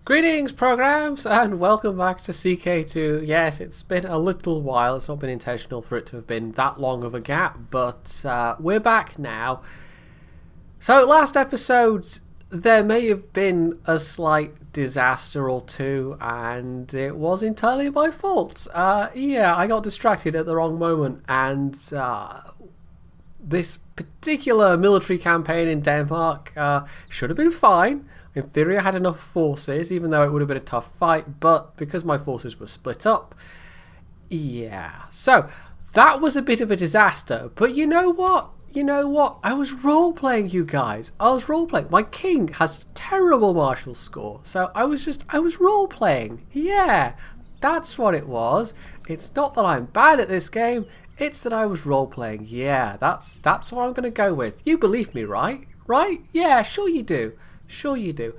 Greetings, programs, and welcome back to CK2. Yes, it's been a little while. It's not been intentional for it to have been that long of a gap, but we're back now. So, last episode, there may have been a slight disaster or two, and it was entirely my fault. Yeah, I got distracted at the wrong moment, and this particular military campaign in Denmark should have been fine. In theory, I had enough forces, even though it would have been a tough fight, but because my forces were split up, yeah. So, that was a bit of a disaster, but you know what? I was role-playing, you guys. I was role-playing. My king has terrible martial score, so I was role-playing. Yeah, that's what it was. It's not that I'm bad at this game, it's that I was role-playing. Yeah, that's what I'm going to go with. You believe me, right? Right? Yeah, sure you do. Sure you do.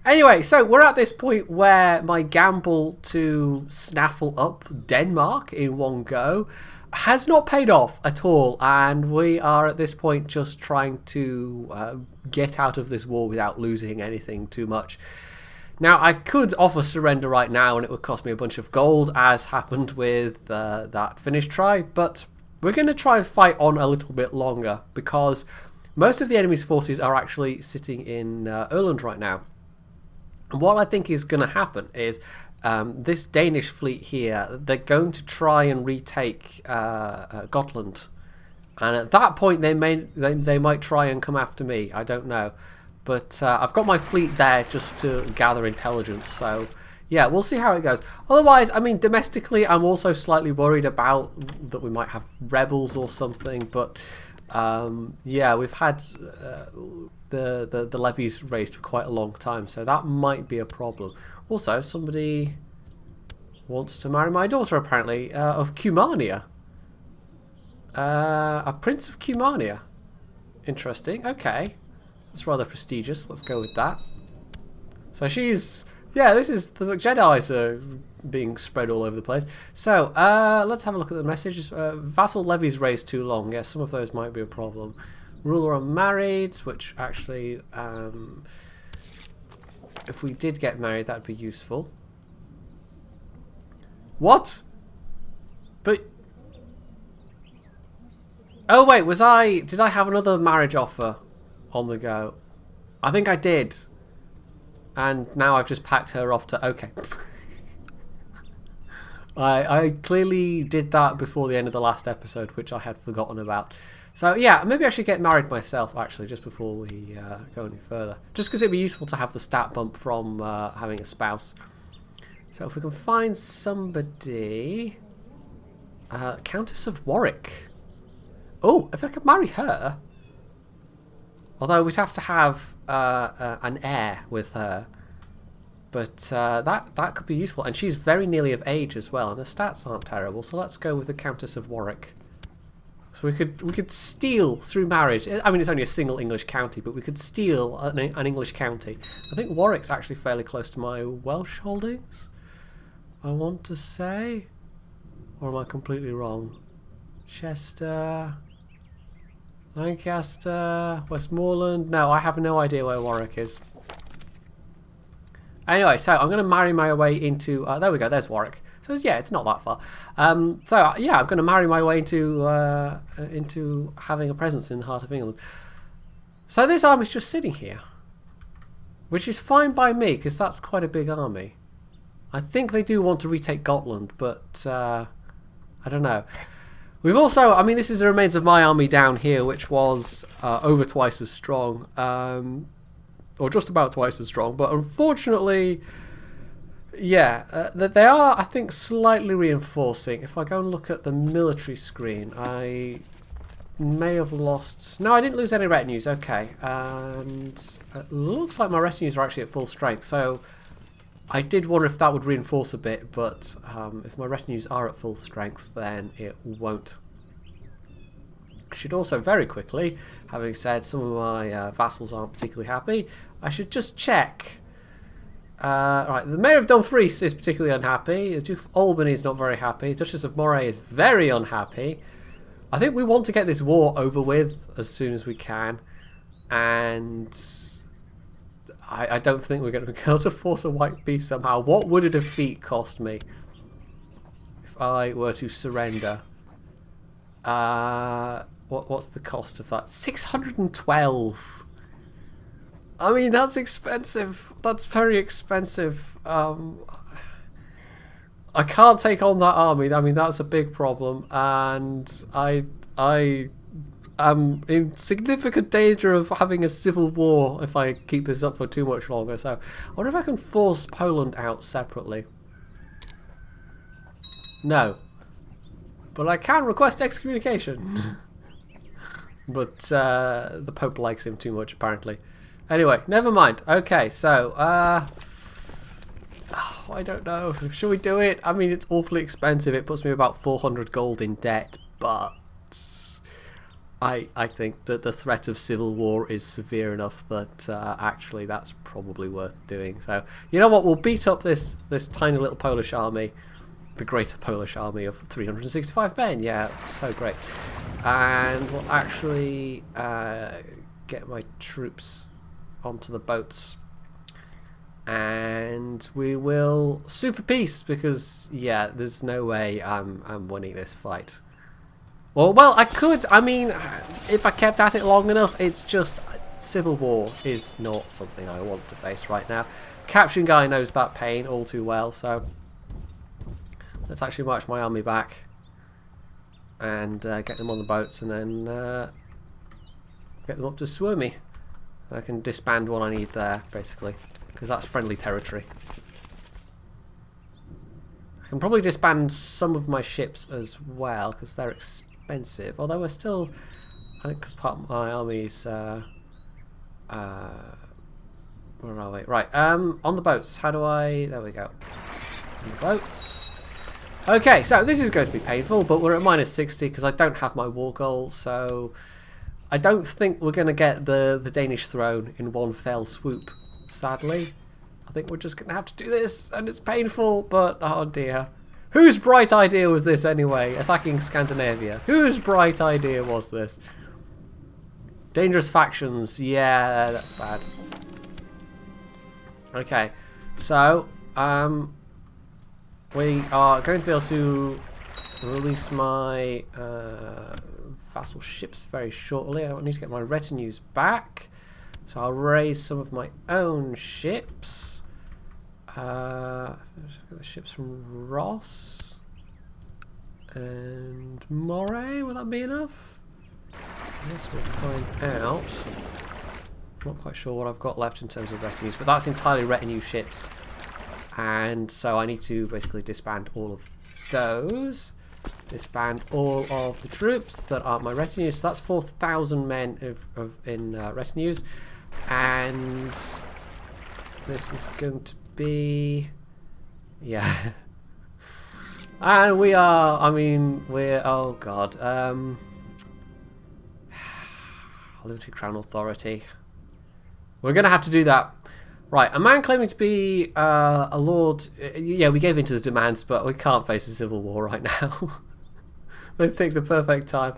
Anyway, so we're at this point where my gamble to snaffle up Denmark in one go has not paid off at all, and we are at this point just trying to get out of this war without losing anything too much. Now, I could offer surrender right now and it would cost me a bunch of gold, as happened with that Finnish try, but we're going to try and fight on a little bit longer because most of the enemy's forces are actually sitting in Ireland right now. And what I think is going to happen is this Danish fleet here, they're going to try and retake Gotland. And at that point, they might try and come after me. I don't know. But I've got my fleet there just to gather intelligence. So, yeah, we'll see how it goes. Otherwise, I mean, domestically, I'm also slightly worried about that we might have rebels or something. But yeah, we've had the levies raised for quite a long time, so that might be a problem. Also, somebody wants to marry my daughter, apparently, of Cumania. A prince of Cumania. Interesting. Okay, that's rather prestigious. Let's go with that. So she's... yeah, this is... the Jedis are being spread all over the place. So, let's have a look at the messages. Vassal levies raised too long. Yes, some of those might be a problem. Ruler unmarried, which actually, if we did get married, that'd be useful. What? But... oh, wait, did I have another marriage offer on the go? I think I did. And now I've just packed her off to... okay. I clearly did that before the end of the last episode, which I had forgotten about. So yeah, maybe I should get married myself, actually, just before we go any further. Just because it'd be useful to have the stat bump from having a spouse. So if we can find somebody... Countess of Warwick. Oh, if I could marry her... although we'd have to have an heir with her. But that could be useful. And she's very nearly of age as well. And her stats aren't terrible. So let's go with the Countess of Warwick. So we could steal through marriage. I mean, it's only a single English county. But we could steal an English county. I think Warwick's actually fairly close to my Welsh holdings, I want to say. Or am I completely wrong? Chester... Lancaster, Westmoreland. No, I have no idea where Warwick is. Anyway, so I'm going to marry my way into... there we go, there's Warwick. So yeah, it's not that far. So yeah, I'm going to marry my way into having a presence in the heart of England. So this army's just sitting here, which is fine by me because that's quite a big army. I think they do want to retake Gotland, but I don't know. We've also, I mean, this is the remains of my army down here, which was over twice as strong, or just about twice as strong. But unfortunately, yeah, they are, I think, slightly reinforcing. If I go and look at the military screen, I may have lost... no, I didn't lose any retinues. Okay, and it looks like my retinues are actually at full strength. So I did wonder if that would reinforce a bit, but if my retinues are at full strength, then it won't. I should also very quickly, having said some of my vassals aren't particularly happy, I should just check. Right, the Mayor of Dumfries is particularly unhappy. The Duke of Albany is not very happy. The Duchess of Moray is very unhappy. I think we want to get this war over with as soon as we can, and I don't think we're going to be able to force a white beast somehow. What would a defeat cost me if I were to surrender? What's the cost of that? 612. I mean, that's expensive. That's very expensive. I can't take on that army. I mean, that's a big problem, and I am in significant danger of having a civil war if I keep this up for too much longer. So I wonder if I can force Poland out separately. No. But I can request excommunication. But the Pope likes him too much, apparently. Anyway, never mind. Okay, so I don't know. Should we do it? I mean, it's awfully expensive. It puts me about 400 gold in debt, but I think that the threat of civil war is severe enough that actually that's probably worth doing. So, you know what? We'll beat up this tiny little Polish army, the greater Polish army of 365 men. Yeah, it's so great. And we'll actually get my troops onto the boats. And we will sue for peace because, yeah, there's no way I'm winning this fight. Well, I could. I mean, if I kept at it long enough, it's just civil war is not something I want to face right now. Caption Guy knows that pain all too well, so let's actually march my army back and get them on the boats and then get them up to Suomi. I can disband what I need there, basically, because that's friendly territory. I can probably disband some of my ships as well, because they're expensive. Although we're still, I think, because part of my army's, where are we? Right, on the boats. How do I? There we go. On the boats. Okay, so this is going to be painful, but we're at -60 because I don't have my war goal, so I don't think we're going to get the Danish throne in one fell swoop, sadly. I think we're just going to have to do this, and it's painful, but oh dear. Whose bright idea was this anyway, attacking Scandinavia? Whose bright idea was this? Dangerous factions, yeah, that's bad. Okay, so, we are going to be able to release my vassal ships very shortly. I need to get my retinues back. So I'll raise some of my own ships. Get the ships from Ross and Moray. Will that be enough? I guess we'll find out. I'm not quite sure what I've got left in terms of retinues, but that's entirely retinue ships. And so I need to basically disband all of those. Disband all of the troops that aren't my retinues. So that's 4,000 men in retinues. And this is going to be... yeah. And we are... I mean, we're... oh god. Limited Crown Authority. We're going to have to do that. Right, a man claiming to be a lord... yeah, we gave in to the demands, but we can't face a civil war right now. They picked the perfect time.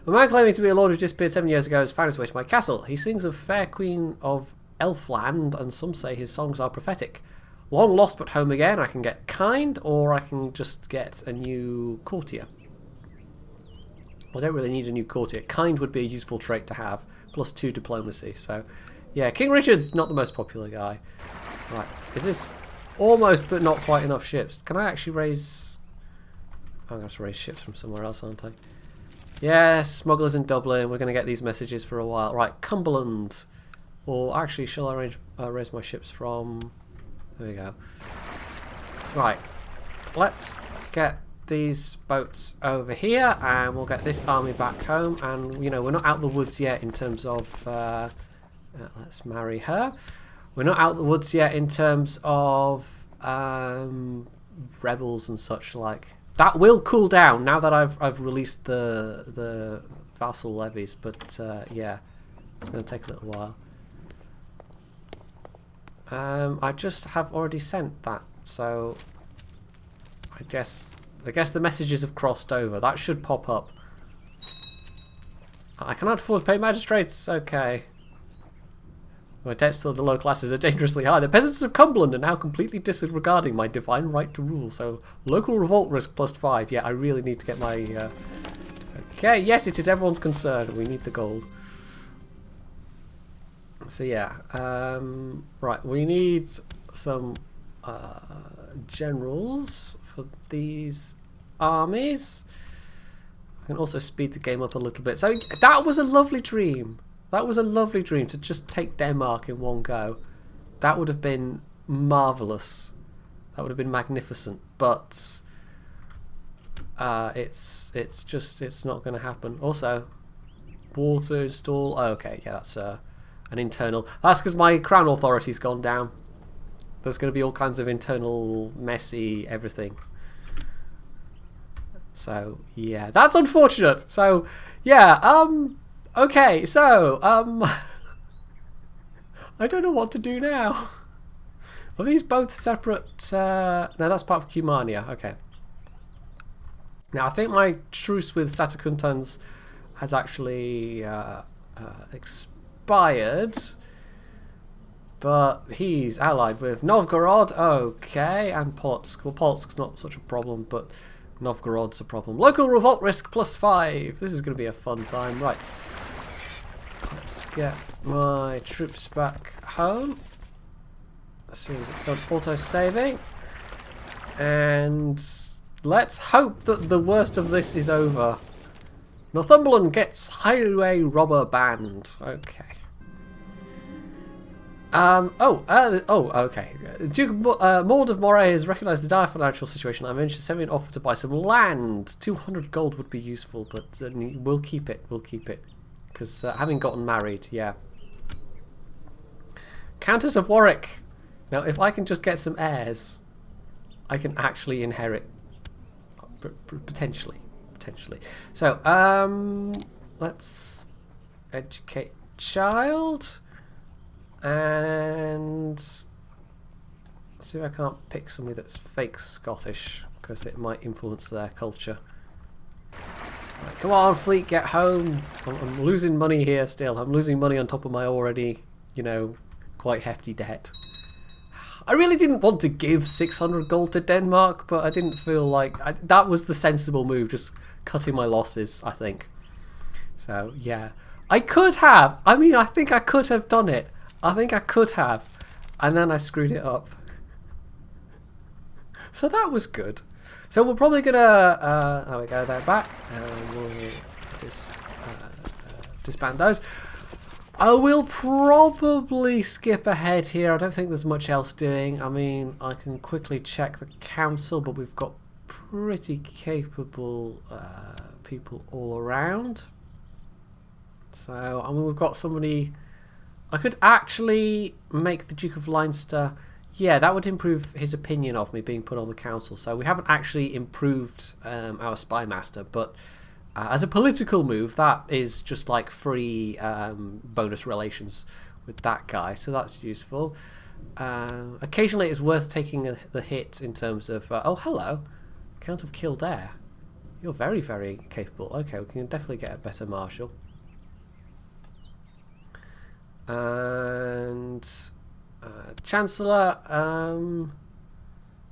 A man claiming to be a lord who disappeared 7 years ago has found his way to my castle. He sings of fair queen of Elfland, and some say his songs are prophetic. Long lost but home again. I can get kind, or I can just get a new courtier. I don't really need a new courtier. Kind would be a useful trait to have, plus 2 diplomacy. So, yeah, King Richard's not the most popular guy. Right, is this almost but not quite enough ships? Can I actually raise... I'm going to have to raise ships from somewhere else, aren't I? Yes, smugglers in Dublin. We're going to get these messages for a while. Right, Cumberland. Or actually, shall I raise my ships from... there we go. Right, let's get these boats over here, and we'll get this army back home. And, you know, we're not out the woods yet in terms of... let's marry her. We're not out the woods yet in terms of rebels and such like. That will cool down now that I've released the vassal levies, but yeah, it's going to take a little while. I just have already sent that, so I guess the messages have crossed over. That should pop up. I cannot afford to pay magistrates. Okay. My debts to the lower classes are dangerously high. The peasants of Cumberland are now completely disregarding my divine right to rule. So, local revolt risk +5. Yeah, I really need to get my... Okay, yes, it is everyone's concern. We need the gold. So, yeah. Right, we need some generals for these armies. I can also speed the game up a little bit. So, that was a lovely dream. That was a lovely dream, to just take Denmark in one go. That would have been marvellous. That would have been magnificent. But it's not going to happen. Also, water install. Oh, okay, yeah, that's an internal. That's because my crown authority's gone down. There's going to be all kinds of internal, messy everything. So yeah, that's unfortunate. So yeah, okay, so, I don't know what to do now. Are these both separate? No, that's part of Cumania. Okay. Now, I think my truce with Satakuntans has actually expired. But he's allied with Novgorod. Okay, and Polotsk. Well, Polotsk's not such a problem, but Novgorod's a problem. Local revolt risk +5. This is going to be a fun time. Right. Let's get my troops back home as soon as it's done auto-saving. And let's hope that the worst of this is over. Northumberland gets highway robber banned. Okay. Okay. Duke Maud of Moray has recognised the dire financial situation. I mentioned sending an offer to buy some land. 200 gold would be useful, but we'll keep it. We'll keep it. Because having gotten married, yeah. Countess of Warwick. Now, if I can just get some heirs, I can actually inherit. Potentially. So, let's educate child. And see if I can't pick somebody that's fake Scottish, because it might influence their culture. Right, come on, fleet, get home. I'm losing money here still. I'm losing money on top of my already, quite hefty debt. I really didn't want to give 600 gold to Denmark, but I didn't feel like... that was the sensible move, just cutting my losses, I think. So, yeah. I could have. I mean, I think I could have done it. I think I could have. And then I screwed it up. So that was good. So we're probably going to... there we go, they're back. We'll disband those. I will probably skip ahead here. I don't think there's much else doing. I mean, I can quickly check the council, but we've got pretty capable people all around. So, I mean, we've got somebody... I could actually make the Duke of Leinster... Yeah, that would improve his opinion of me being put on the council. So we haven't actually improved our spy master, but as a political move, that is just like free bonus relations with that guy. So that's useful. Occasionally it's worth taking the hit in terms of... oh, hello. Count of Kildare. You're very, very capable. Okay, we can definitely get a better marshal. And... Chancellor, and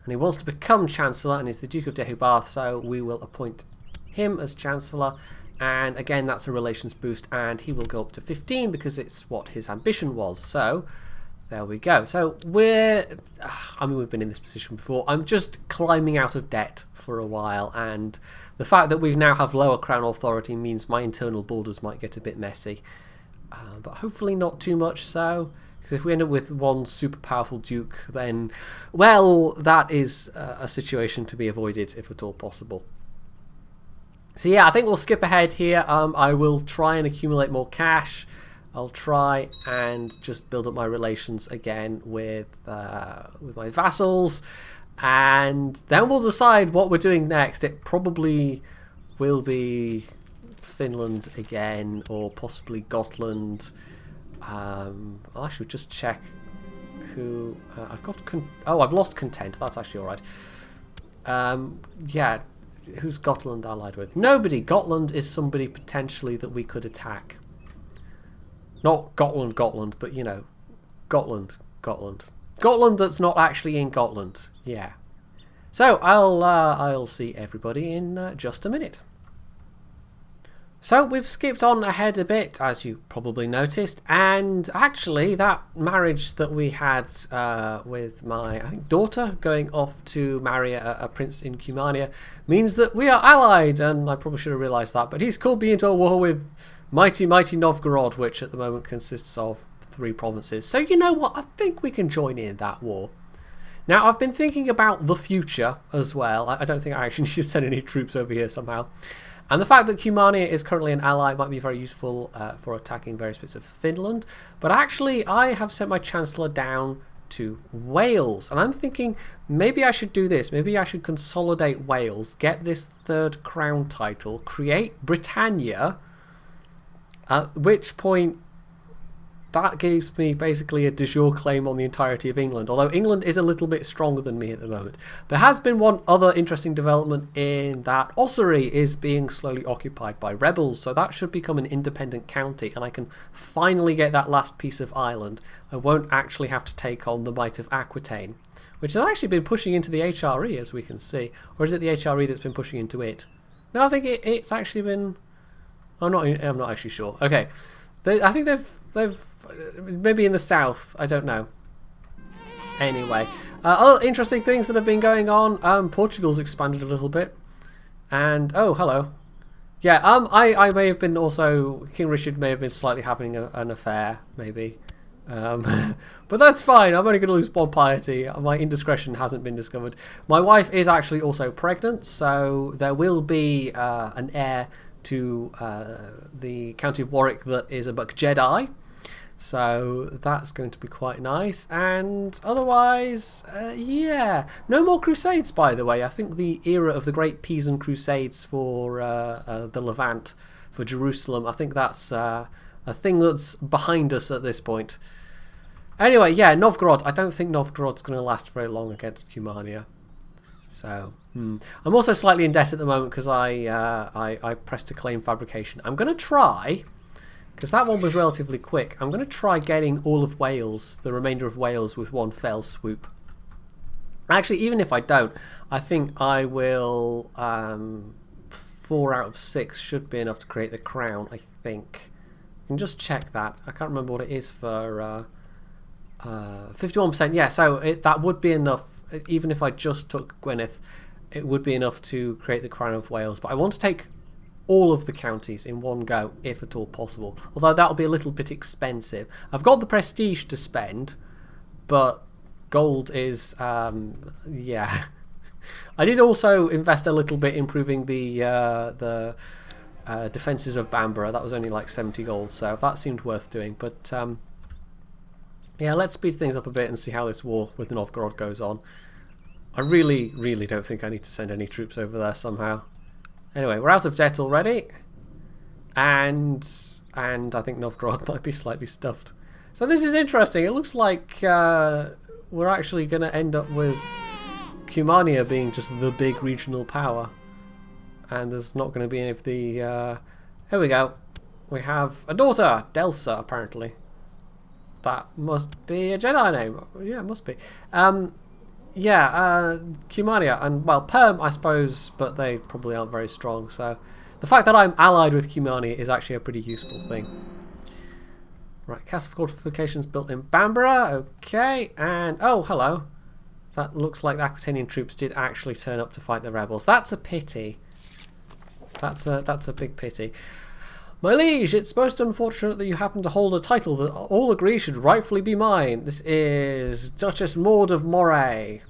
he wants to become Chancellor, and he's the Duke of Deheubarth, so we will appoint him as Chancellor, and again that's a relations boost, and he will go up to 15 because it's what his ambition was. So there we go. So we've been in this position before. I'm just climbing out of debt for a while, and the fact that we now have lower crown authority means my internal borders might get a bit messy, but hopefully not too much so. If we end up with one super powerful duke, then, well, that is a situation to be avoided if at all possible. So yeah, I think we'll skip ahead here. I will try and accumulate more cash. I'll try and just build up my relations again with my vassals, and then we'll decide what we're doing next. It probably will be Finland again, or possibly Gotland. I'll actually just check who I've got. I've lost content. That's actually all right. Yeah, who's Gotland allied with? Nobody. Gotland is somebody potentially that we could attack. Not Gotland, but Gotland that's not actually in Gotland. Yeah. So I'll see everybody in just a minute. So we've skipped on ahead a bit, as you probably noticed, and actually that marriage that we had with my daughter going off to marry a prince in Cumania means that we are allied, and I probably should have realised that, but he's called me into a war with mighty Novgorod, which at the moment consists of 3 provinces. So you know what, I think we can join in that war. Now, I've been thinking about the future as well. I don't think I actually need to send any troops over here somehow. And the fact that Cumania is currently an ally might be very useful for attacking various bits of Finland. But actually, I have sent my Chancellor down to Wales. And I'm thinking maybe I should do this. Maybe I should consolidate Wales, get this 3rd crown title, create Britannia, at which point that gives me basically a de jure claim on the entirety of England, although England is a little bit stronger than me at the moment. There has been one other interesting development in that Ossory is being slowly occupied by rebels, so that should become an independent county, and I can finally get that last piece of Ireland. I won't actually have to take on the might of Aquitaine, which has actually been pushing into the HRE, as we can see. Or is it the HRE that's been pushing into it? No, I think it's actually been... I'm not actually sure. Okay. I think they've maybe in the south, I don't know. Anyway, other interesting things that have been going on. Portugal's expanded a little bit, and oh, hello. Yeah, I may have been also, King Richard may have been slightly having an affair, maybe. But that's fine. I'm only going to lose 1 piety. My indiscretion hasn't been discovered. My wife is actually also pregnant, so there will be an heir to the County of Warwick that is a Buck Jedi. So that's going to be quite nice. And otherwise, yeah. No more crusades, by the way. I think the era of the Great Pisan Crusades for the Levant, for Jerusalem, I think that's a thing that's behind us at this point. Anyway, yeah, Novgorod. I don't think Novgorod's going to last very long against Cumania. So, I'm also slightly in debt at the moment because I pressed a claim fabrication. I'm going to try... because that one was relatively quick. I'm going to try getting all of Wales, the remainder of Wales, with 1 fell swoop. Actually, even if I don't, I think I will... 4 out of 6 should be enough to create the crown, I think. I can just check that. I can't remember what it is for... 51%, yeah, so that would be enough. Even if I just took Gwynedd, it would be enough to create the crown of Wales. But I want to take all of the counties in one go, if at all possible. Although that'll be a little bit expensive. I've got the prestige to spend, but gold is, yeah. I did also invest a little bit improving the defences of Bamborough. That was only like 70 gold, so that seemed worth doing. But yeah, let's speed things up a bit and see how this war with Novgorod goes on. I really, really don't think I need to send any troops over there somehow. Anyway, we're out of debt already, and I think Novgorod might be slightly stuffed. So this is interesting. It looks like we're actually going to end up with Cumania being just the big regional power, and there's not going to be any of the... here we go. We have a daughter, Delsa, apparently. That must be a Jedi name. Yeah, it must be. Yeah, Cumania, and, well, Perm, I suppose, but they probably aren't very strong, so the fact that I'm allied with Cumania is actually a pretty useful thing. Right, castle fortifications built in Bamborough, okay, and, oh, hello. That looks like the Aquitanian troops did actually turn up to fight the rebels. That's a pity. That's a big pity. My liege, it's most unfortunate that you happen to hold a title that all agree should rightfully be mine. This is Duchess Maud of Moray.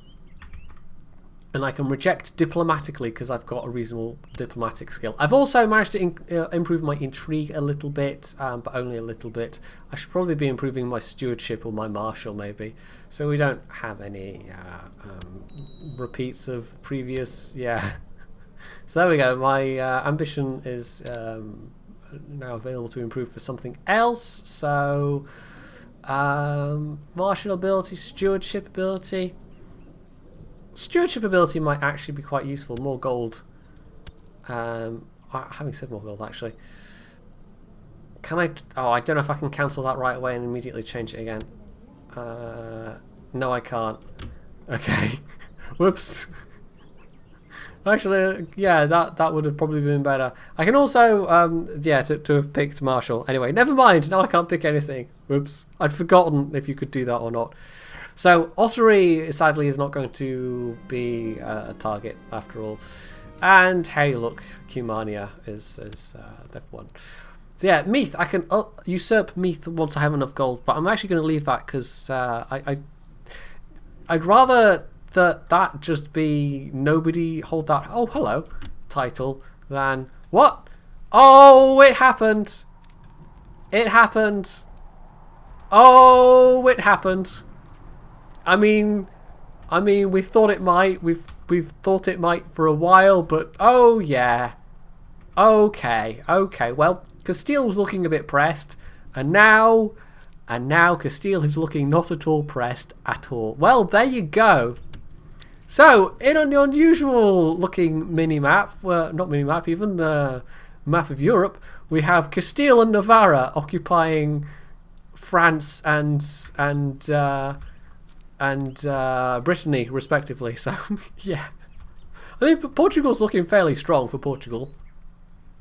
And I can reject diplomatically because I've got a reasonable diplomatic skill. I've also managed to improve my intrigue a little bit, but only a little bit. I should probably be improving my stewardship or my martial maybe, so we don't have any repeats of previous, yeah. So there we go, my ambition is now available to improve for something else, so martial ability, stewardship ability. Stewardship ability might actually be quite useful. More gold. Having said more gold, actually, can I? Oh, I don't know if I can cancel that right away and immediately change it again. No, I can't. Okay. Whoops. Actually, yeah, that would have probably been better. I can also, yeah, to have picked Marshall. Anyway, never mind. Now I can't pick anything. Whoops. I'd forgotten if you could do that or not. So, Ottery, sadly, is not going to be a target after all. And, hey, look, Cumania is they've won. So, yeah, Meath. I can usurp Meath once I have enough gold, but I'm actually going to leave that because I'd rather that just be nobody hold that oh hello title than what? Oh, it happened. It happened. Oh, it happened. I mean we thought it might. We've thought it might for a while, but oh yeah. Okay. Well, Castile was looking a bit pressed, and now Castile is looking not at all pressed at all. Well, there you go. So, in an unusual looking mini-map, well, not mini-map, even map of Europe, we have Castile and Navarra occupying France and Brittany, respectively. So, yeah. I think Portugal's looking fairly strong for Portugal.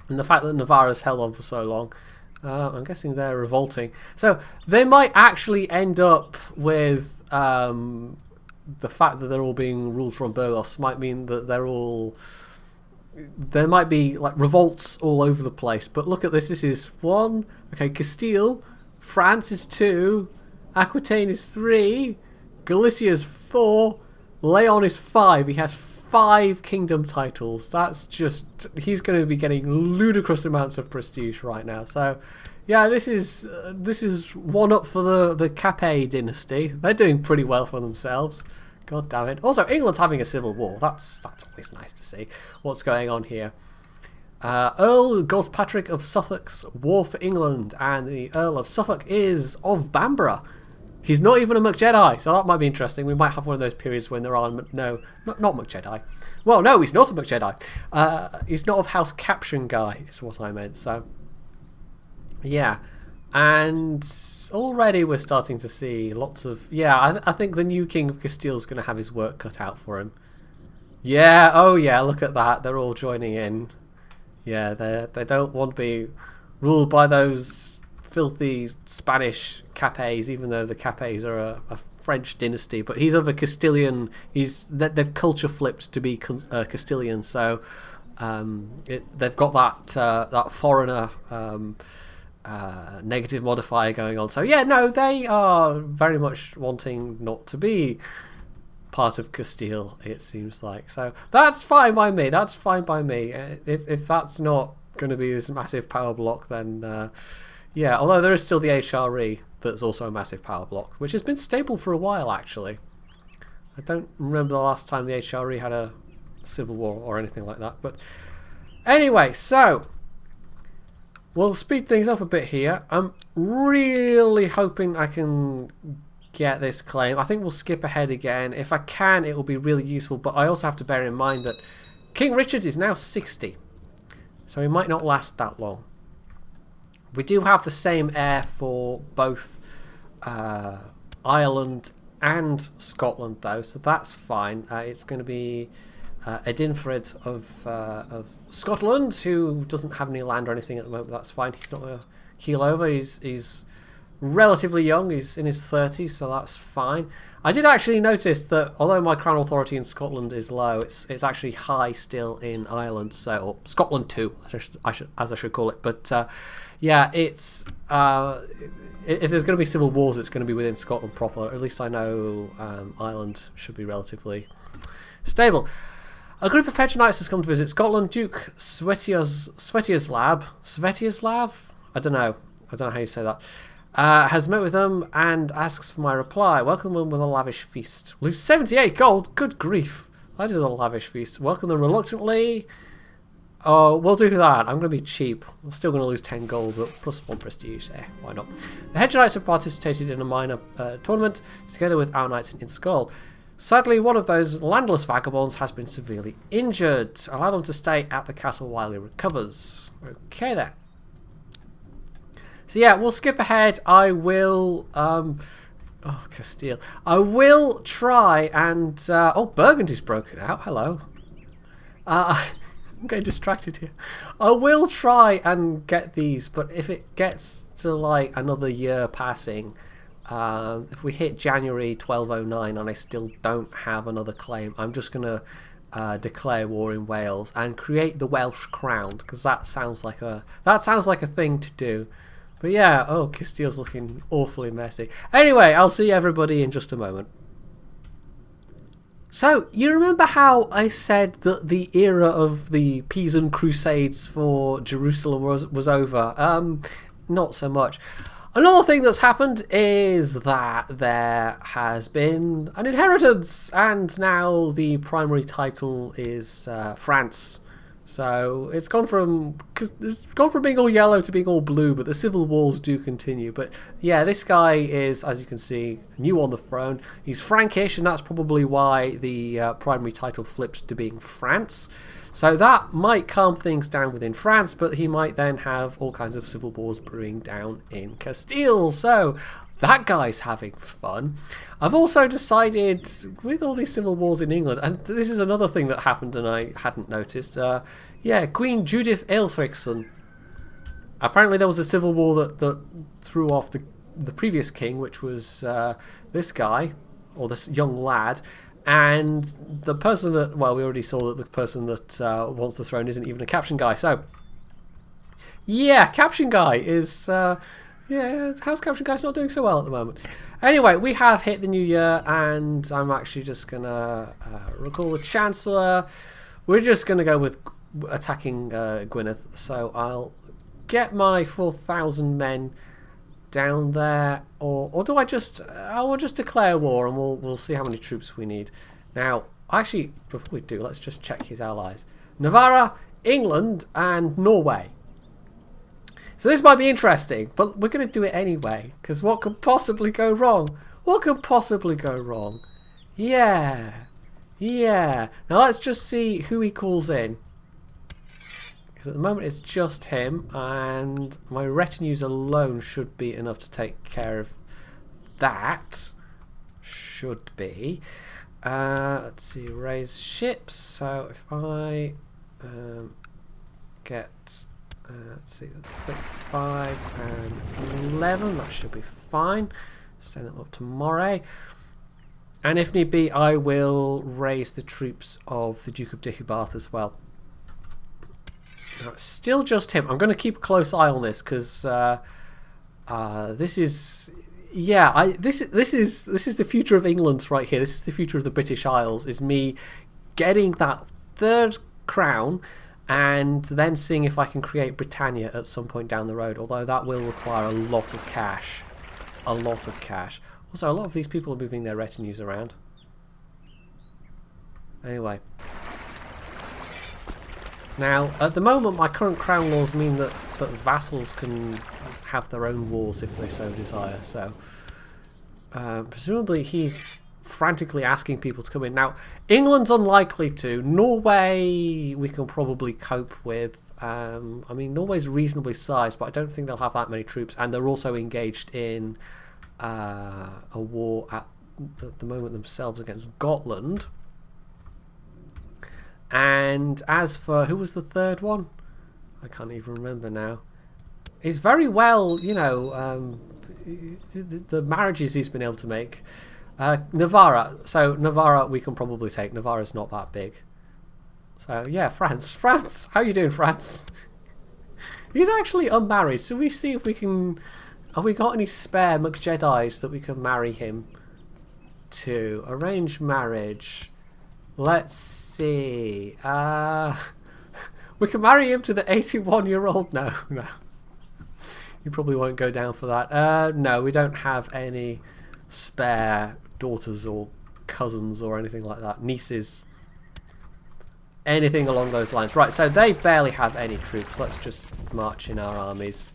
And the fact that Navarra's held on for so long, I'm guessing they're revolting. So, they might actually end up with... the fact that they're all being ruled from Burgos might mean that there might be like revolts all over the place. But look at this. This is 1. Okay, Castile. France is 2. Aquitaine is 3. Galicia is 4. Leon is 5. He has 5 kingdom titles. That's just... he's going to be getting ludicrous amounts of prestige right now. So... yeah, this is one up for the Capet dynasty. They're doing pretty well for themselves. God damn it. Also, England's having a civil war. That's always nice to see what's going on here. Earl Gospatrick of Suffolk's war for England, and the Earl of Suffolk is of Bamborough. He's not even a McJedi, so that might be interesting. We might have one of those periods when there are not McJedi. Well, no, he's not a McJedi. He's not of House Caption guy, is what I meant. So, yeah. And already we're starting to see lots of... yeah, I think the new King of Castile is going to have his work cut out for him. Yeah, oh yeah, look at that. They're all joining in. Yeah, they don't want to be ruled by those filthy Spanish Capets, even though the Capets are a French dynasty. But he's of a Castilian... they've culture flipped to be Castilian, so they've got that foreigner... negative modifier going on. So yeah, no, they are very much wanting not to be part of Castile, it seems like. So that's fine by me. That's fine by me. If that's not going to be this massive power block, then yeah, although there is still the HRE that's also a massive power block, which has been stable for a while actually. I don't remember the last time the HRE had a civil war or anything like that. But anyway, so we'll speed things up a bit here. I'm really hoping I can get this claim. I think we'll skip ahead again. If I can, it will be really useful. But I also have to bear in mind that King Richard is now 60. So he might not last that long. We do have the same heir for both Ireland and Scotland, though. So that's fine. It's going to be... Edinfrid of Scotland, who doesn't have any land or anything at the moment. That's fine. He's not a keel over. He's relatively young. He's in his 30s, so that's fine. I did actually notice that although my crown authority in Scotland is low, it's actually high still in Ireland. So or Scotland too, as I should call it. But yeah, it's if there's going to be civil wars, it's going to be within Scotland proper. At least I know Ireland should be relatively stable. A group of hedge knights has come to visit Scotland. Duke Svetislav? I don't know how you say that. Has met with them and asks for my reply. Welcome them with a lavish feast. Lose 78 gold? Good grief. That is a lavish feast. Welcome them reluctantly. Oh, we'll do that. I'm going to be cheap. I'm still going to lose 10 gold, but plus 1 prestige. Why not? The hedge knights have participated in a minor tournament together with our knights in Skull. Sadly, one of those landless vagabonds has been severely injured. Allow them to stay at the castle while he recovers. Okay then. So yeah, we'll skip ahead. I will Oh, Castile. I will try and... oh, Burgundy's broken out. Hello. I'm getting distracted here. I will try and get these, but if it gets to like another year passing, if we hit January 1209 and I still don't have another claim, I'm just going to declare war in Wales and create the Welsh crown, because that sounds like a thing to do. But yeah, oh, Castile's looking awfully messy. Anyway, I'll see everybody in just a moment. So, you remember how I said that the era of the Pisan Crusades for Jerusalem was over? Not so much. Another thing that's happened is that there has been an inheritance, and now the primary title is France. So it's gone from being all yellow to being all blue, but the civil wars do continue. But yeah, this guy is, as you can see, new on the throne. He's Frankish, and that's probably why the primary title flips to being France. So that might calm things down within France, but he might then have all kinds of civil wars brewing down in Castile. So that guy's having fun. I've also decided, with all these civil wars in England, and this is another thing that happened and I hadn't noticed, yeah, Queen Judith Aelfricsson. Apparently there was a civil war that threw off the previous king, which was this guy, or this young lad, and the person that, well, we already saw that the person that wants the throne isn't even a caption guy. So, yeah, caption guy is... yeah, House Caption Guy's not doing so well at the moment. Anyway, we have hit the new year, and I'm actually just going to recall the Chancellor. We're just going to go with attacking Gwynedd. So I'll get my 4,000 men down there, or do I just... I will just declare war, and we'll see how many troops we need. Now, actually, before we do, let's just check his allies. Navarra, England, and Norway. So this might be interesting, but we're going to do it anyway, because what could possibly go wrong? What could possibly go wrong? Yeah. Yeah. Now let's just see who he calls in. Because at the moment it's just him, and my retinues alone should be enough to take care of that. Should be. Let's see, raise ships. So if I get... let's see, that's 35 and 11. That should be fine. Send them up to Moray. And if need be, I will raise the troops of the Duke of Deheubarth as well. Now, it's still just him. I'm going to keep a close eye on this, because this is... Yeah, this is the future of England right here. This is the future of the British Isles, is me getting that third crown, and then seeing if I can create Britannia at some point down the road, although that will require a lot of cash. A lot of cash. Also, a lot of these people are moving their retinues around. Anyway. Now, at the moment, my current crown laws mean that vassals can have their own wars if they so desire, so... presumably he's frantically asking people to come in. Now, England's unlikely to. Norway we can probably cope with. I mean, Norway's reasonably sized, but I don't think they'll have that many troops, and they're also engaged in a war at the moment themselves against Gotland. And as for... who was the third one? I can't even remember now. He's very well, you know, the marriages he's been able to make. Navarra. So Navarra we can probably take. Navarra's not that big. So yeah, France. France! How you doing, France? He's actually unmarried, so we see if we can... have we got any spare McJedis that we can marry him to? Arrange marriage. Let's see. We can marry him to the 81-year-old. No. You probably won't go down for that. No, we don't have any spare daughters or cousins or anything like that. Nieces. Anything along those lines. Right, so they barely have any troops. Let's just march in our armies.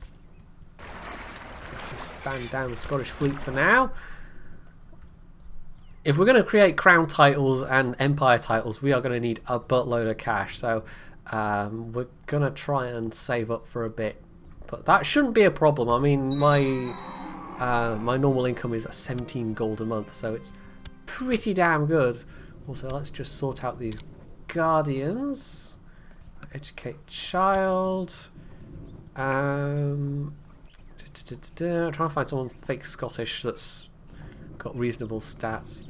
Just stand down the Scottish fleet for now. If we're going to create crown titles and empire titles, we are going to need a buttload of cash. So we're going to try and save up for a bit. But that shouldn't be a problem. I mean, my my normal income is 17 gold a month, so it's pretty damn good. Also, let's just sort out these guardians. Educate child. I'm trying to find someone fake Scottish that's got reasonable stats.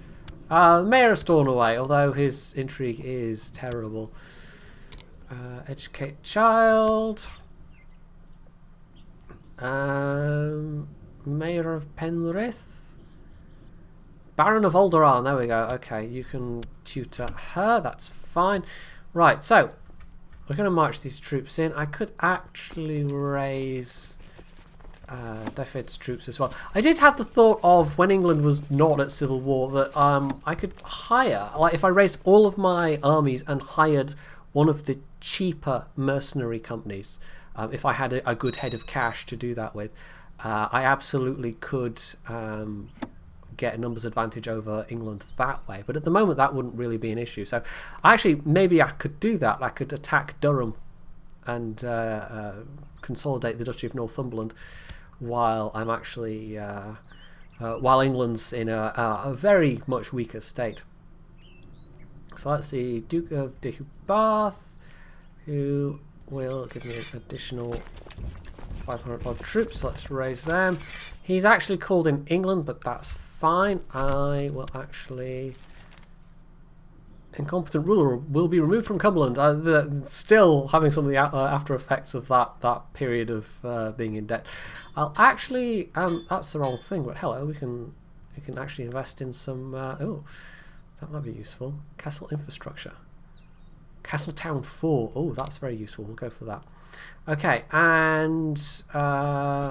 The Mayor of Stornoway, although his intrigue is terrible. Educate child. Mayor of Penrith. Baron of Alderaan, there we go. Okay, you can tutor her, that's fine. Right, so we're going to march these troops in. I could actually raise Defed's troops as well. I did have the thought of, when England was not at civil war, that I could hire, like if I raised all of my armies and hired one of the cheaper mercenary companies, if I had a good head of cash to do that with, I absolutely could get a numbers advantage over England that way. But at the moment that wouldn't really be an issue. So actually maybe I could do that. I could attack Durham and consolidate the Duchy of Northumberland while I'm actually while England's in a very much weaker state. So let's see, Duke of Deheubarth, who will give me an additional 500 odd troops. Let's raise them. He's actually called in England, but that's fine. I will actually... Incompetent ruler will be removed from Cumberland. Still having some of the after effects of that period of being in debt. I'll actually... that's the wrong thing, but hello, we can actually invest in some... oh, that might be useful. Castle infrastructure. Castle Town 4. Oh, that's very useful. We'll go for that. Okay, and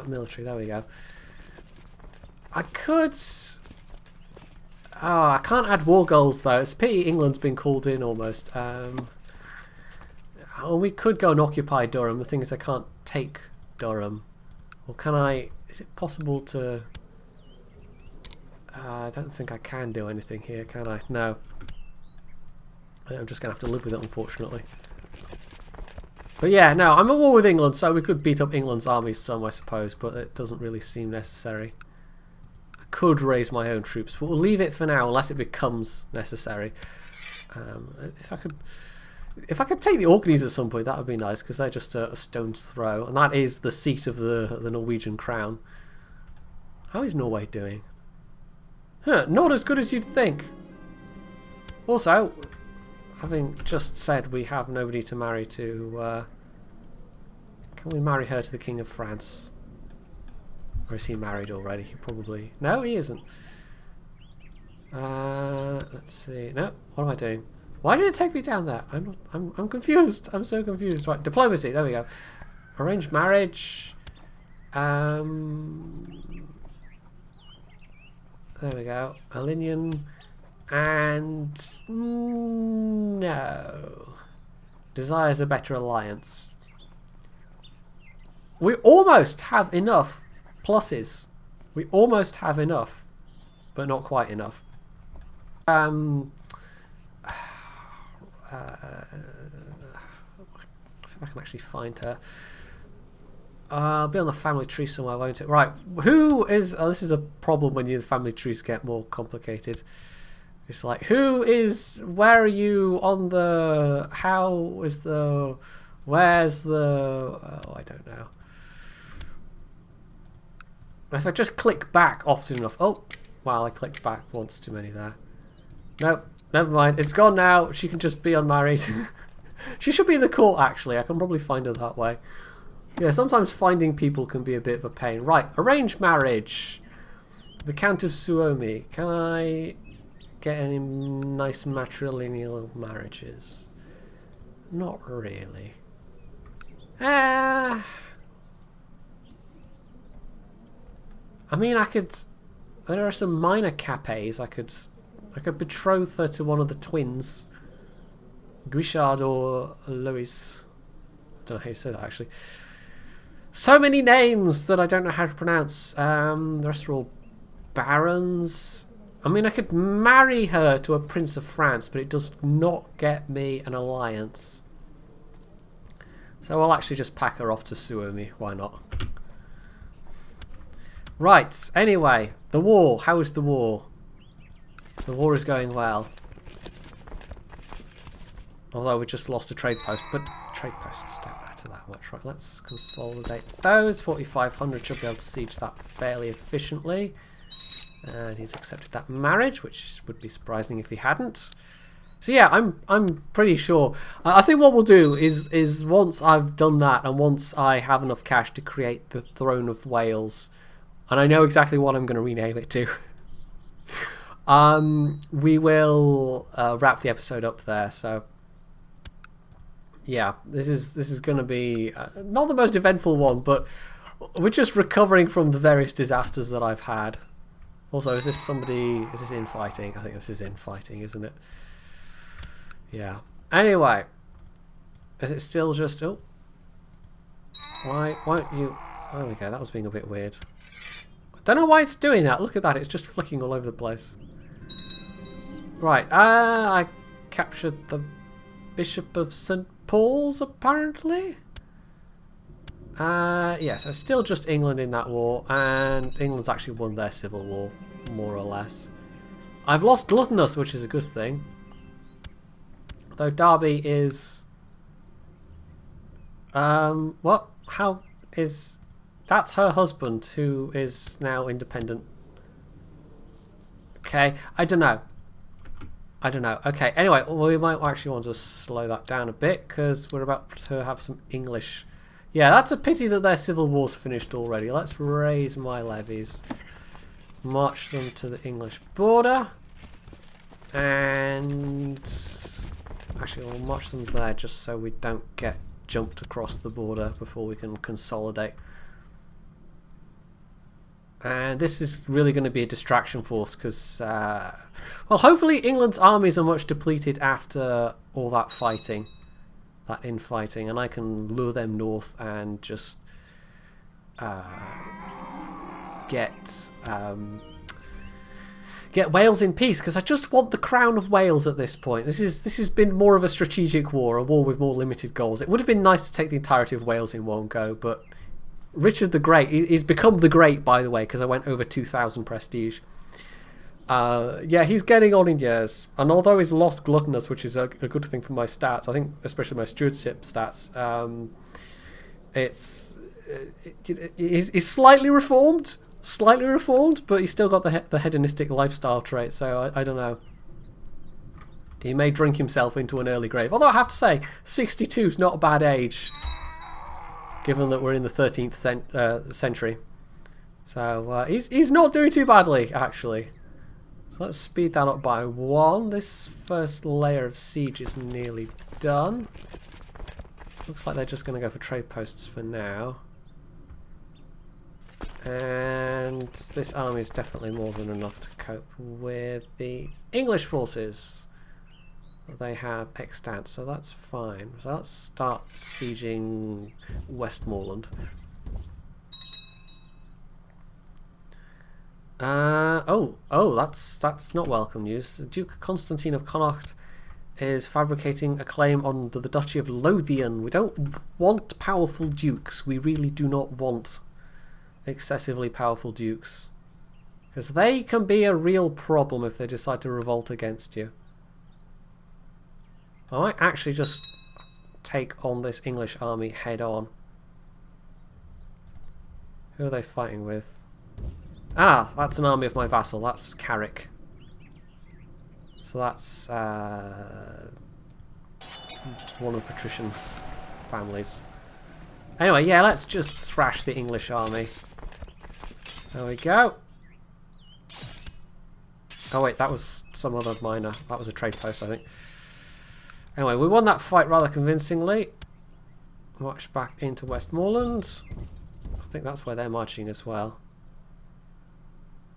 military. There we go. I could... Oh, I can't add war goals though. It's a pity England's been called in almost. Oh, we could go and occupy Durham. The thing is I can't take Durham. Or can I... Is it possible to... I don't think I can do anything here, can I? No. I'm just going to have to live with it, unfortunately. But yeah, no, I'm at war with England, so we could beat up England's armies some, I suppose, but it doesn't really seem necessary. I could raise my own troops, but we'll leave it for now, unless it becomes necessary. If I could take the Orkneys at some point, that would be nice, because they're just a stone's throw, and that is the seat of the Norwegian crown. How is Norway doing? Huh, not as good as you'd think. Also, having just said we have nobody to marry to, can we marry her to the King of France? Or is he married already? He probably... No, he isn't. Let's see. No, what am I doing? Why did it take me down there? I'm confused. I'm so confused. Right, diplomacy. There we go. Arranged marriage. There we go. Alinian. And no. Desires a better alliance. We almost have enough pluses. We almost have enough, but not quite enough. Let's see if I can actually find her. I'll be on the family tree somewhere, won't it? Right, who is... Oh, this is a problem when the family trees get more complicated. It's like, who is... Where are you on the... How is the... Where's the... Oh, I don't know. If I just click back often enough... Oh, wow, I clicked back once too many there. Nope, never mind. It's gone now. She can just be unmarried. She should be in the court, actually. I can probably find her that way. Yeah, sometimes finding people can be a bit of a pain. Right, arranged marriage. The Count of Suomi. Can I get any nice matrilineal marriages? Not really. I mean, I could... There are some minor capes. I could betroth her to one of the twins. Guichard or Louis. I don't know how you say that, actually. So many names that I don't know how to pronounce. The rest are all barons. I mean, I could marry her to a Prince of France, but it does not get me an alliance. So I'll actually just pack her off to Suomi. Why not? Right, anyway, the war. How is the war? The war is going well. Although we just lost a trade post, but trade posts don't matter that much. Right, let's consolidate those. 4,500 should be able to siege that fairly efficiently. And he's accepted that marriage, which would be surprising if he hadn't. So yeah, I'm pretty sure. I think what we'll do is once I've done that, and once I have enough cash to create the Throne of Wales, and I know exactly what I'm going to rename it to, we will wrap the episode up there. So yeah, this is going to be not the most eventful one, but we're just recovering from the various disasters that I've had. Also, is this infighting? I think this is infighting, isn't it? Yeah. Anyway, is it still just... Oh. Why won't you... There we go, that was being a bit weird. I don't know why it's doing that. Look at that, it's just flicking all over the place. Right, I captured the Bishop of St. Paul's, apparently. Yeah, so still just England in that war, and England's actually won their civil war, more or less. I've lost Gluttonous, which is a good thing. Though Derby is... what? How is... That's her husband, who is now independent. Okay, I don't know. Okay, anyway, we might actually want to slow that down a bit, because we're about to have some English... Yeah, that's a pity that their civil war's finished already. Let's raise my levies. March them to the English border. And... Actually, we'll march them there just so we don't get jumped across the border before we can consolidate. And this is really going to be a distraction force because... well, hopefully England's armies are much depleted after all that fighting. That infighting, and I can lure them north and just get Wales in peace, because I just want the crown of Wales at this point. This has been more of a strategic war, a war with more limited goals. It would have been nice to take the entirety of Wales in one go, but Richard the Great, he's become the Great, by the way, because I went over 2,000 prestige. Yeah, he's getting on in years, and although he's lost Gluttonous, which is a good thing for my stats, I think especially my stewardship stats, he's slightly reformed, but he's still got the hedonistic lifestyle trait, so I don't know. He may drink himself into an early grave, although I have to say 62 is not a bad age, given that we're in the 13th century. So he's not doing too badly, actually. So let's speed that up by 1. This first layer of siege is nearly done. Looks like they're just going to go for trade posts for now. And this army is definitely more than enough to cope with the English forces. They have extant, so that's fine. So let's start sieging Westmoreland. That's not welcome news. Duke Constantine of Connaught is fabricating a claim on the Duchy of Lothian. We don't want powerful dukes. We really do not want excessively powerful dukes, because they can be a real problem if they decide to revolt against you. I might actually just take on this English army head on. Who are they fighting with? Ah, that's an army of my vassal. That's Carrick. So that's one of the patrician families. Anyway, yeah, let's just thrash the English army. There we go. Oh wait, that was some other minor. That was a trade post, I think. Anyway, we won that fight rather convincingly. March back into Westmoreland. I think that's where they're marching as well.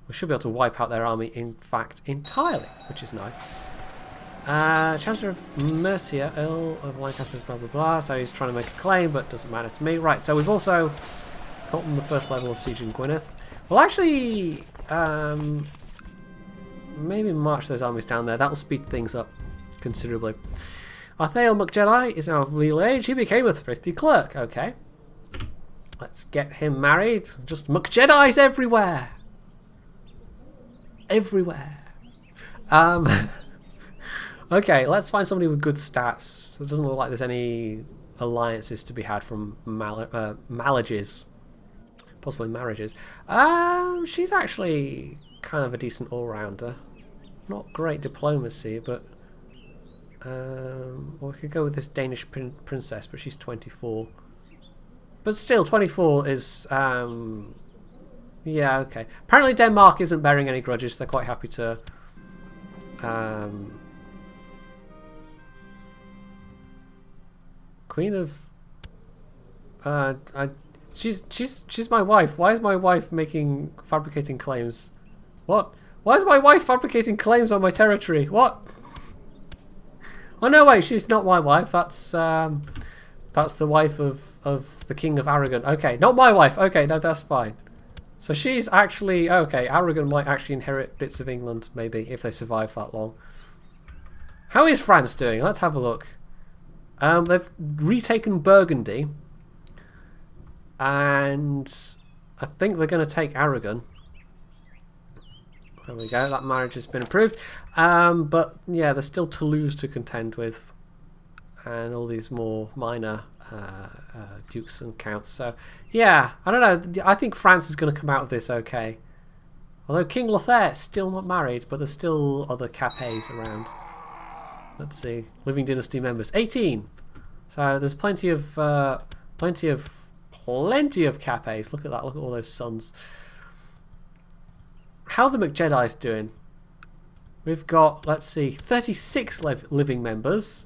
We should be able to wipe out their army, in fact, entirely, which is nice. Chancellor of Mercia, Earl of Lancaster, blah blah blah. So he's trying to make a claim, but doesn't matter to me. Right, so we've also gotten the first level of siege in Gwynedd. We'll actually maybe march those armies down there. That'll speed things up considerably. Arthael MacJedi is now of legal age. He became a thrifty clerk. Okay. Let's get him married. Just McJedi's everywhere. Everywhere. Okay, let's find somebody with good stats. It doesn't look like there's any alliances to be had from marriages. Possibly marriages. She's actually kind of a decent all-rounder. Not great diplomacy, but... well, we could go with this Danish princess, but she's 24. But still, 24 is... yeah, okay. Apparently Denmark isn't bearing any grudges. They're quite happy to... Queen of... she's my wife. Why is my wife fabricating claims? What? Why is my wife fabricating claims on my territory? What? Oh no, wait, she's not my wife. That's the wife of the King of Aragon. Okay, not my wife. Okay, no, that's fine. So she's actually okay. Aragon might actually inherit bits of England, maybe, if they survive that long. How is France doing? Let's have a look. They've retaken Burgundy, and I think they're going to take Aragon. There we go. That marriage has been approved. But yeah, there's still Toulouse to contend with, and all these more minor dukes and counts. So yeah, I don't know. I think France is going to come out of this okay. Although King Lothair's still not married, but there's still other Capets around. Let's see, living dynasty members, 18. So there's plenty of Capets. Look at that. Look at all those sons. How are the McJedi's doing? We've got, let's see, 36 living members.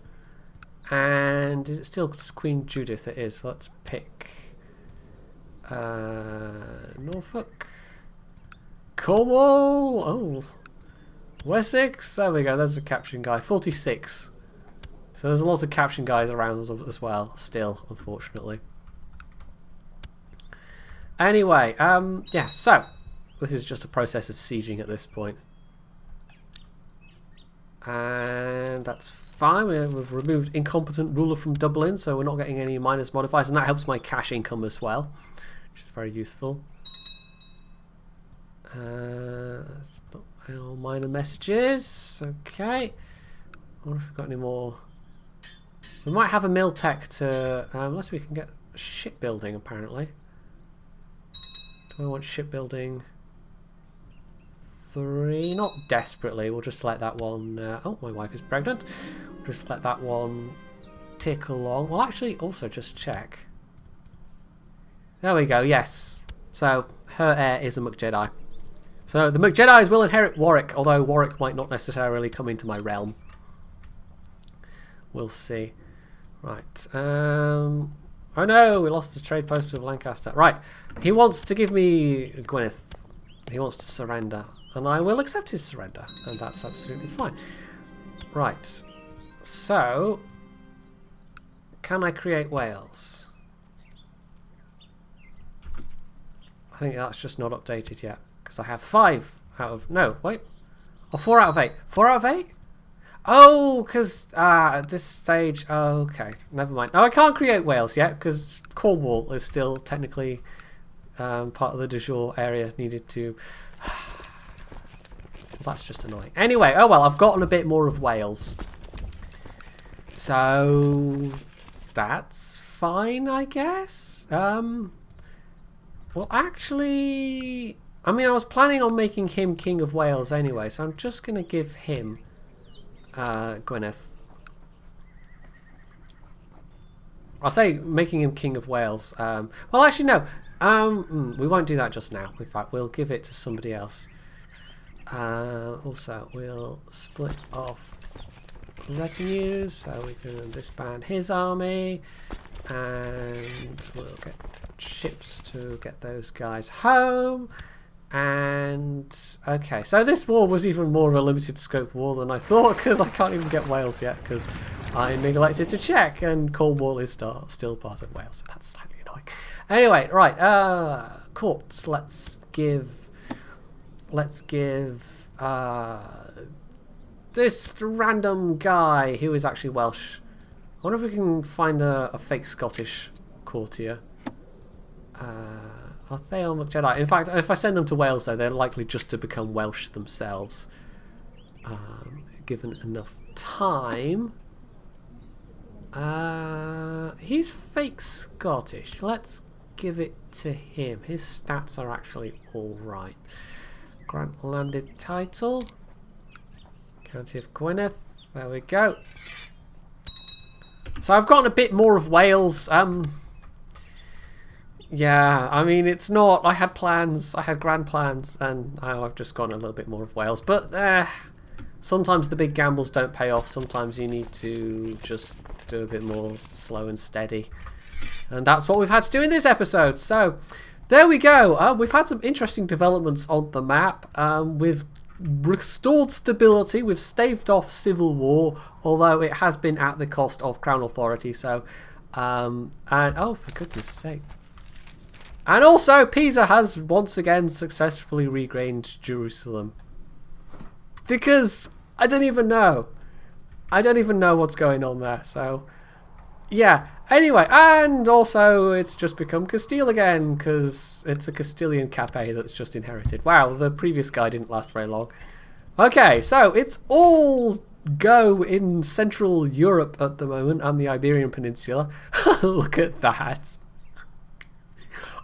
And is it still Queen Judith? It is. So let's pick Norfolk, Cornwall. Oh, Wessex. There we go. There's a caption guy. 46. So there's lots of caption guys around as well. Still, unfortunately. Anyway, yeah. So this is just a process of sieging at this point, and that's fine. We've removed incompetent ruler from Dublin, so we're not getting any minus modifiers, and that helps my cash income as well, which is very useful. Not minor messages. Okay. I wonder if we've got any more. We might have a mill tech to, unless we can get shipbuilding. Apparently. Do I want shipbuilding? 3, not desperately. We'll just let that one. Oh, my wife is pregnant. We'll just let that one tick along. We'll actually also just check. There we go. Yes. So her heir is a McJedi. So the McJedi's will inherit Warwick, although Warwick might not necessarily come into my realm. We'll see. Right. Oh no, we lost the trade post of Lancaster. Right. He wants to give me Gwynedd. He wants to surrender. And I will accept his surrender. And that's absolutely fine. Right. So, can I create Wales? I think that's just not updated yet. Because I have 5 out of... No, wait. Oh, 4 out of 8. 4 out of 8? Oh, because at this stage... Oh, okay, never mind. No, I can't create Wales yet because Cornwall is still technically part of the de jure area needed to... Well, that's just annoying. Anyway, oh well, I've gotten a bit more of Wales. So... That's fine, I guess. Well, actually... I mean, I was planning on making him King of Wales anyway, so I'm just going to give him Gwynedd. I'll say making him King of Wales. Well, actually, no. We won't do that just now. In fact, we'll give it to somebody else. Also, we'll split off retinues so we can disband his army. And we'll get ships to get those guys home. And okay, so this war was even more of a limited scope war than I thought, because I can't even get Wales yet because I neglected to check, and Cornwall is still part of Wales, so that's slightly annoying. Anyway, right, courts. Let's give this random guy who is actually Welsh. I wonder if we can find a fake Scottish courtier. Are they on Jedi? In fact, if I send them to Wales, though, they're likely just to become Welsh themselves. Given enough time. He's fake Scottish. Let's give it to him. His stats are actually alright. Grant landed title. County of Gwynedd. There we go. So I've gotten a bit more of Wales. Yeah, I mean, it's not... I had plans. I had grand plans. And I've just gotten a little bit more of Wales. But sometimes the big gambles don't pay off. Sometimes you need to just do a bit more slow and steady. And that's what we've had to do in this episode. So, there we go. We've had some interesting developments on the map. We've restored stability. We've staved off civil war, although it has been at the cost of Crown authority. So, and oh, for goodness sake. And also, Pisa has once again successfully regained Jerusalem. Because I don't even know. I don't even know what's going on there. So, yeah. Anyway, and also it's just become Castile again because it's a Castilian Capet that's just inherited. Wow, the previous guy didn't last very long. Okay, so it's all go in Central Europe at the moment and the Iberian Peninsula. Look at that.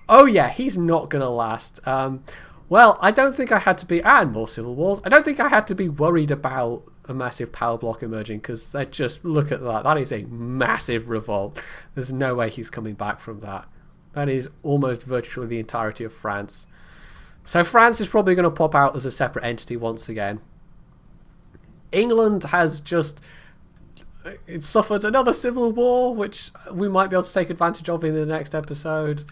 Oh yeah, he's not going to last. Well, I don't think I had to be... And more civil wars. I don't think I had to be worried about a massive power block emerging because they just... Look at that. That is a massive revolt. There's no way he's coming back from that. That is almost virtually the entirety of France. So France is probably going to pop out as a separate entity once again. England has just... It suffered another civil war, which we might be able to take advantage of in the next episode.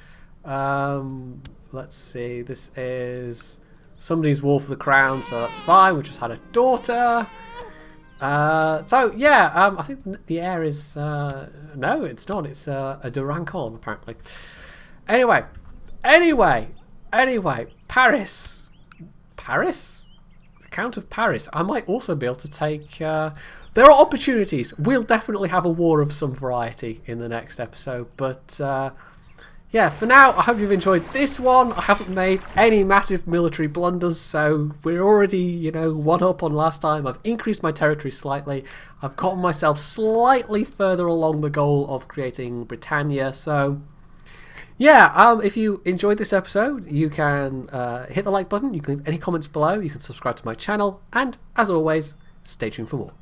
Let's see, this is somebody's war for the crown, so that's fine. We just had a daughter. So, yeah, I think the heir is... no, it's not. It's a Durancon, apparently. Anyway, Paris. Paris? The Count of Paris. I might also be able to take... there are opportunities. We'll definitely have a war of some variety in the next episode, but... yeah, for now, I hope you've enjoyed this one. I haven't made any massive military blunders, so we're already, you know, one up on last time. I've increased my territory slightly. I've gotten myself slightly further along the goal of creating Britannia. So, yeah, if you enjoyed this episode, you can hit the like button. You can leave any comments below. You can subscribe to my channel. And, as always, stay tuned for more.